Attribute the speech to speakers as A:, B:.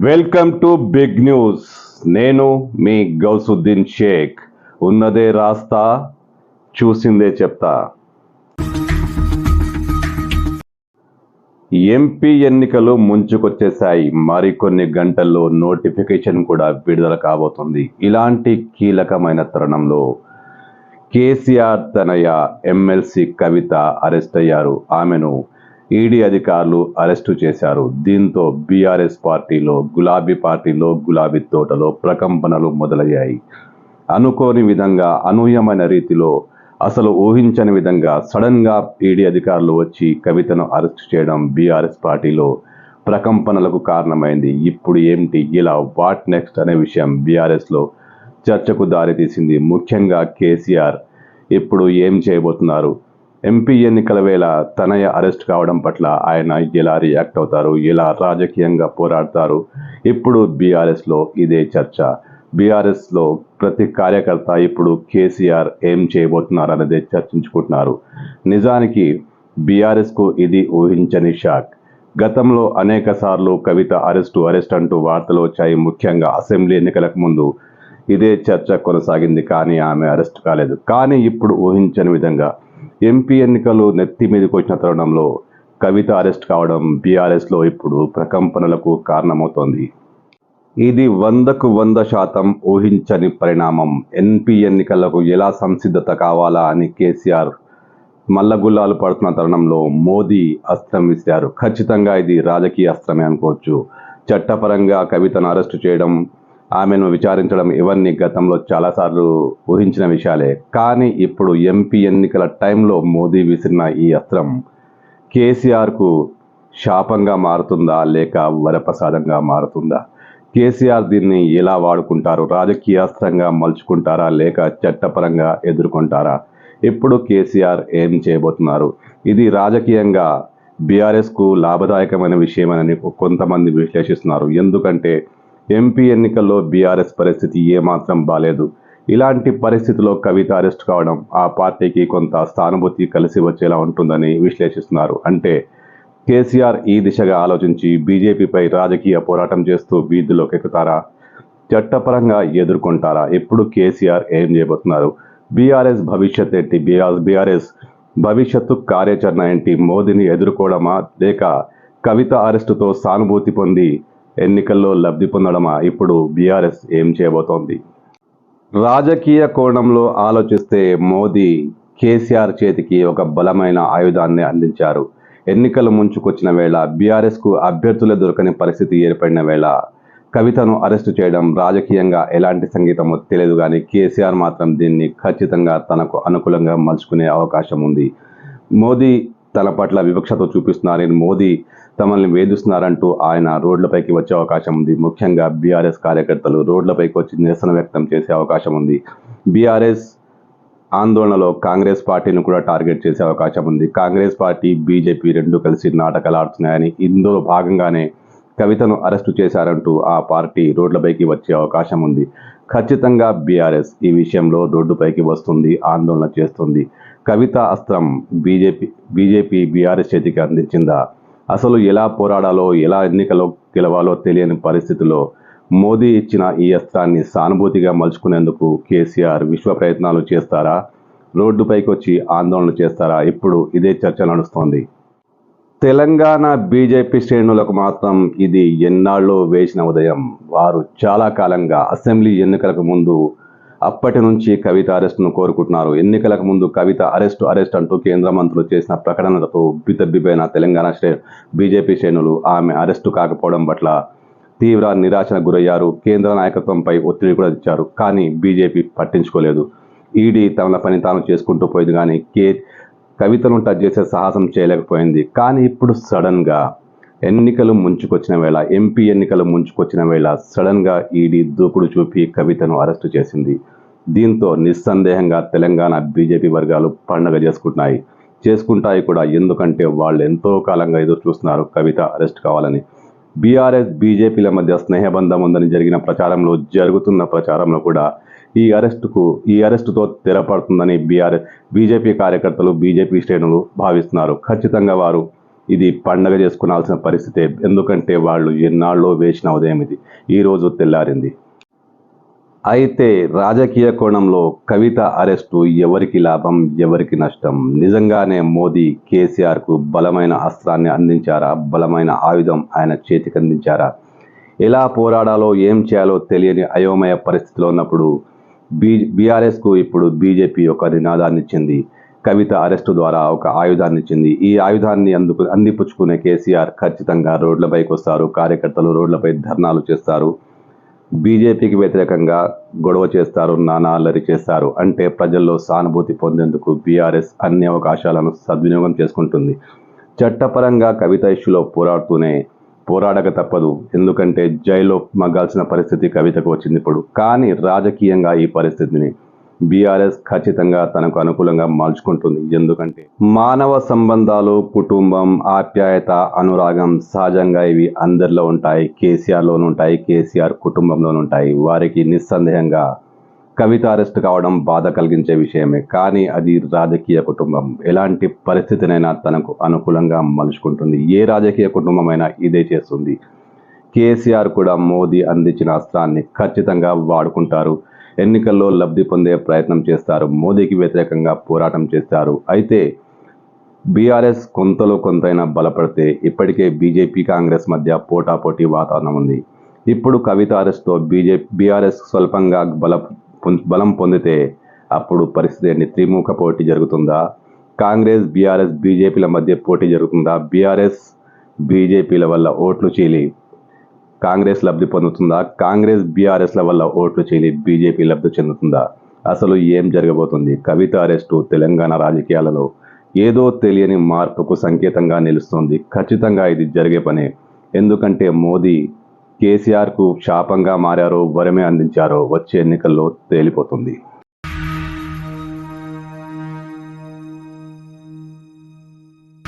A: Welcome to big news. నేను మీ గౌసుద్దీన్ షేక్. ఉన్నదే రాస్తా, చూసిందే చెప్తా. ఎంపీ ఎన్నికలు ముంచుకొచ్చేశాయి. మరికొన్ని గంటల్లో నోటిఫికేషన్ కూడా విడుదల కాబోతుంది. ఇలాంటి కీలకమైన తరుణంలో కేసీఆర్ తనయ ఎమ్మెల్సీ కవిత అరెస్ట్ అయ్యారు. ఆమెను ఈడీ అధికారులు అరెస్టు చేశారు. దీంతో బీఆర్ఎస్ పార్టీలో గులాబీ తోటలో ప్రకంపనలు మొదలయ్యాయి. అనుకోని విధంగా, అనూహ్యమైన రీతిలో, అసలు ఊహించని విధంగా సడన్గా ఈడీ అధికారులు వచ్చి కవితను అరెస్ట్ చేయడం బీఆర్ఎస్ పార్టీలో ప్రకంపనలకు కారణమైంది. ఇప్పుడు ఏంటి, ఇలా వాట్ నెక్స్ట్ అనే విషయం బీఆర్ఎస్లో చర్చకు దారితీసింది. ముఖ్యంగా కేసీఆర్ ఇప్పుడు ఏం చేయబోతున్నారు, ఎంపీ ఎన్నికల వేళ తనయ అరెస్ట్ కావడం పట్ల ఆయన ఎలా రియాక్ట్ అవుతారు, ఎలా రాజకీయంగా పోరాడతారు, ఇప్పుడు బీఆర్ఎస్లో ఇదే చర్చ. బీఆర్ఎస్లో ప్రతి కార్యకర్త ఇప్పుడు కేసీఆర్ ఏం చేయబోతున్నారు అన్నదే చర్చించుకుంటున్నారు. నిజానికి బీఆర్ఎస్కు ఇది ఊహించని షాక్. గతంలో అనేక సార్లు కవిత అరెస్ట్ అంటూ వార్తలు వచ్చాయి. ముఖ్యంగా అసెంబ్లీ ఎన్నికలకు ముందు ఇదే చర్చ కొనసాగింది, కానీ ఆమె అరెస్ట్ కాలేదు. కానీ ఇప్పుడు ఊహించని విధంగా ఎంపీ ఎన్నికలు నెత్తి మీదకి వచ్చిన తరుణంలో కవిత అరెస్ట్ కావడం బీఆర్ఎస్లో ఇప్పుడు ప్రకంపనలకు కారణమవుతోంది. ఇది 100% ఊహించని పరిణామం. ఎంపీ ఎన్నికలకు ఎలా సంసిద్ధత కావాలా అని కేసీఆర్ మల్లగుల్లాలు పడుతున్న తరుణంలో మోదీ అస్త్రం విసిరారు. ఖచ్చితంగా ఇది రాజకీయ అస్త్రమే అనుకోవచ్చు. చట్టపరంగా కవితను అరెస్టు చేయడం, ఆమెను విచారించడం ఇవన్నీ గతంలో చాలాసార్లు ఊహించిన విషయాలే. కానీ ఇప్పుడు ఎంపీ ఎన్నికల టైంలో మోదీ విసిరిన ఈ అస్త్రం కేసీఆర్కు శాపంగా మారుతుందా లేక వరప్రసాదంగా మారుతుందా? కేసీఆర్ దీన్ని ఎలా వాడుకుంటారు? రాజకీయ అస్త్రంగా మలుచుకుంటారా లేక చట్టపరంగా ఎదుర్కొంటారా? ఇప్పుడు కేసీఆర్ ఏం చేయబోతున్నారు? ఇది రాజకీయంగా బీఆర్ఎస్కు లాభదాయకమైన విషయమని కొంతమంది విశ్లేషిస్తున్నారు. ఎందుకంటే ఎంపీ ఎన్నికల్లో బీఆర్ఎస్ పరిస్థితి ఏమాత్రం బాలేదు. ఇలాంటి పరిస్థితిలో కవిత అరెస్ట్ కావడం ఆ పార్టీకి కొంత సానుభూతి కలిసి వచ్చేలా ఉంటుందని విశ్లేషిస్తున్నారు. అంటే కేసీఆర్ ఈ దిశగా ఆలోచించి బీజేపీపై రాజకీయ పోరాటం చేస్తూ వీధుల్లోకి ఎక్కుతారా, చట్టపరంగా ఎదుర్కొంటారా? ఇప్పుడు కేసీఆర్ ఏం చేయబోతున్నారు? బీఆర్ఎస్ భవిష్యత్ ఏంటి? బీఆర్ఎస్ భవిష్యత్తు కార్యాచరణ ఏంటి? మోదీని ఎదుర్కోవడమా లేక కవిత అరెస్టుతో సానుభూతి పొంది ఎన్నికల్లో లబ్ధి పొందడమా? ఇప్పుడు బీఆర్ఎస్ ఏం చేయబోతోంది? రాజకీయ కోణంలో ఆలోచిస్తే మోదీ కేసీఆర్ చేతికి ఒక బలమైన ఆయుధాన్ని అందించారు. ఎన్నికలు ముంచుకొచ్చిన వేళ, బీఆర్ఎస్కు అభ్యర్థులే దొరకని పరిస్థితి ఏర్పడిన వేళ కవితను అరెస్టు చేయడం రాజకీయంగా ఎలాంటి సంగీతమో తెలియదు, కానీ కేసీఆర్ మాత్రం దీన్ని ఖచ్చితంగా తనకు అనుకూలంగా మలుచుకునే అవకాశం ఉంది. మోదీ తన పట్ల వివక్షతో చూపిస్తున్నారని, మోదీ తమల్ని వేధిస్తున్నారంటూ ఆయన రోడ్లపైకి వచ్చే అవకాశం ఉంది. ముఖ్యంగా బీఆర్ఎస్ కార్యకర్తలు రోడ్లపైకి వచ్చి నిరసన వ్యక్తం చేసే అవకాశం ఉంది. బీఆర్ఎస్ ఆందోళనలో కాంగ్రెస్ పార్టీని కూడా టార్గెట్ చేసే అవకాశం ఉంది. కాంగ్రెస్ పార్టీ, బీజేపీ రెండు కలిసి నాటకాలు ఆడుతున్నాయని, ఇందులో భాగంగానే కవితను అరెస్టు చేశారంటూ ఆ పార్టీ రోడ్లపైకి వచ్చే అవకాశం ఉంది. ఖచ్చితంగా బీఆర్ఎస్ ఈ విషయంలో రోడ్డుపైకి వస్తుంది, ఆందోళన చేస్తుంది. కవిత అస్త్రం బీజేపీ బీఆర్ఎస్ చేతికి అందించిందా? అసలు ఎలా పోరాడాలో, ఎలా ఎన్నికలో గెలవాలో తెలియని పరిస్థితిలో మోదీ ఇచ్చిన ఈ అస్త్రాన్ని సానుభూతిగా మలుచుకునేందుకు కేసీఆర్ విశ్వ ప్రయత్నాలు చేస్తారా? రోడ్డుపైకి వచ్చి ఆందోళన చేస్తారా? ఇప్పుడు ఇదే చర్చ నడుస్తోంది. తెలంగాణ బీజేపీ శ్రేణులకు మాత్రం ఇది ఎన్నాళ్ళో వేసిన ఉదయం. వారు చాలా కాలంగా అసెంబ్లీ ఎన్నికలకు ముందు అప్పటి నుంచి కవిత అరెస్టును కోరుకుంటున్నారు. ఎన్నికలకు ముందు కవిత అరెస్ట్ అంటూ కేంద్ర మంత్రులు చేసిన ప్రకటనలతో బితబ్బిపోయిన తెలంగాణ బీజేపీ శ్రేణులు ఆమె అరెస్టు కాకపోవడం పట్ల తీవ్ర నిరాశకు గురయ్యారు. కేంద్ర నాయకత్వంపై ఒత్తిడి కూడా ఇచ్చారు. కానీ బీజేపీ పట్టించుకోలేదు. ఈడీ తమ పని తాను చేసుకుంటూ పోయింది, కానీ కవితను టచ్ చేసే సాహసం చేయలేకపోయింది. కానీ ఇప్పుడు సడన్గా ఎన్నికలు ముంచుకొచ్చిన వేళ, ఎంపీ ఎన్నికలు ముంచుకొచ్చిన వేళ సడన్గా ఈడీ దూకుడు చూపి కవితను అరెస్టు చేసింది. దీంతో నిస్సందేహంగా తెలంగాణ బీజేపీ వర్గాలు పండగ చేసుకుంటాయి కూడా. ఎందుకంటే వాళ్ళు ఎంతో కాలంగా ఎదురు చూస్తున్నారు కవిత అరెస్ట్ కావాలని. బీఆర్ఎస్ బీజేపీల మధ్య స్నేహబంధం ఉందని జరుగుతున్న ప్రచారంలో కూడా ఈ అరెస్టుతో తెరపడుతుందని బీజేపీ కార్యకర్తలు, బీజేపీ శ్రేణులు భావిస్తున్నారు. ఖచ్చితంగా వారు ఇది పండగ చేసుకునాల్సిన పరిస్థితే. ఎందుకంటే వాళ్ళు ఎన్నాళ్ళో వేసిన ఉదయం ఇది ఈరోజు తెల్లారింది. అయితే రాజకీయ కోణంలో కవిత అరెస్టు ఎవరికి లాభం, ఎవరికి నష్టం? నిజంగానే మోదీ కేసీఆర్కు బలమైన అస్త్రాన్ని అందించారా? బలమైన ఆయుధం ఆయన చేతికి అందించారా? ఎలా పోరాడాలో, ఏం చేయాలో తెలియని అయోమయ పరిస్థితిలో ఉన్నప్పుడు బీఆర్ఎస్కు ఇప్పుడు బీజేపీ ఒక నినాదాన్ని ఇచ్చింది. కవిత అరెస్టు ద్వారా ఒక ఆయుధాన్ని ఇచ్చింది. ఈ ఆయుధాన్ని అందిపుచ్చుకునే కేసీఆర్ ఖచ్చితంగా రోడ్లపైకి వస్తారు. కార్యకర్తలు రోడ్లపై ధర్నాలు చేస్తారు. బీజేపీకి వ్యతిరేకంగా గొడవ చేస్తారు, నానా అల్లరి చేస్తారు. అంటే ప్రజల్లో సానుభూతి పొందేందుకు బీఆర్ఎస్ అన్ని అవకాశాలను సద్వినియోగం చేసుకుంటుంది. చట్టపరంగా కవిత ఇష్యూలో పోరాడక తప్పదు. ఎందుకంటే జైల్లో మగ్గాల్సిన పరిస్థితి కవితకు వచ్చింది ఇప్పుడు. కానీ రాజకీయంగా ఈ పరిస్థితిని బీఆర్ఎస్ ఖచ్చితంగా తనకు అనుకూలంగా మార్చుకుంటుంది. ఎందుకంటే మానవ సంబంధాలు, కుటుంబం, ఆప్యాయత, అనురాగం సహజంగా ఇవి అందరిలో ఉంటాయి. కేసీఆర్లోనూ ఉంటాయి, కేసీఆర్ కుటుంబంలోనూ ఉంటాయి. వారికి నిస్సందేహంగా కవిత అరెస్ట్ కావడం బాధ కలిగించే విషయమే. కానీ అది రాజకీయ కుటుంబం. ఎలాంటి పరిస్థితినైనా తనకు అనుకూలంగా మలుచుకుంటుంది. ఏ రాజకీయ కుటుంబమైనా ఇదే చేస్తుంది. కేసీఆర్ కూడా మోదీ అందించిన అస్త్రాన్ని ఖచ్చితంగా వాడుకుంటారు. ఎన్నికల్లో లబ్ధి పొందే ప్రయత్నం చేస్తారు. మోదీకి వ్యతిరేకంగా పోరాటం చేస్తారు. అయితే బీఆర్ఎస్ కొంతలో కొంతైనా బలపడితే ఇప్పటికే బీజేపీ కాంగ్రెస్ మధ్య పోటాపోటీ వాతావరణం ఉంది. ఇప్పుడు కవిత అరెస్ట్తో బీఆర్ఎస్ స్వల్పంగా బలం పొందితే అప్పుడు పరిస్థితి ఏంటి? త్రిముఖ పోటీ జరుగుతుందా? కాంగ్రెస్, బీఆర్ఎస్, బీజేపీల మధ్య పోటీ జరుగుతుందా? బీఆర్ఎస్, బీజేపీల వల్ల ఓట్లు చీలి కాంగ్రెస్ లబ్ధి పొందుతుందా? కాంగ్రెస్, బీఆర్ఎస్ల వల్ల ఓట్లు చీలి బీజేపీ లబ్ధి చెందుతుందా? అసలు ఏం జరగబోతుంది? కవిత అరెస్టు తెలంగాణ రాజకీయాలలో ఏదో తెలియని మార్పుకు సంకేతంగా నిలుస్తుంది. ఖచ్చితంగా ఇది జరిగే పనే. ఎందుకంటే మోదీ కేసీఆర్కు శాపంగా మారారో, వరమే అందించారో వచ్చే ఎన్నికల్లో తేలిపోతుంది.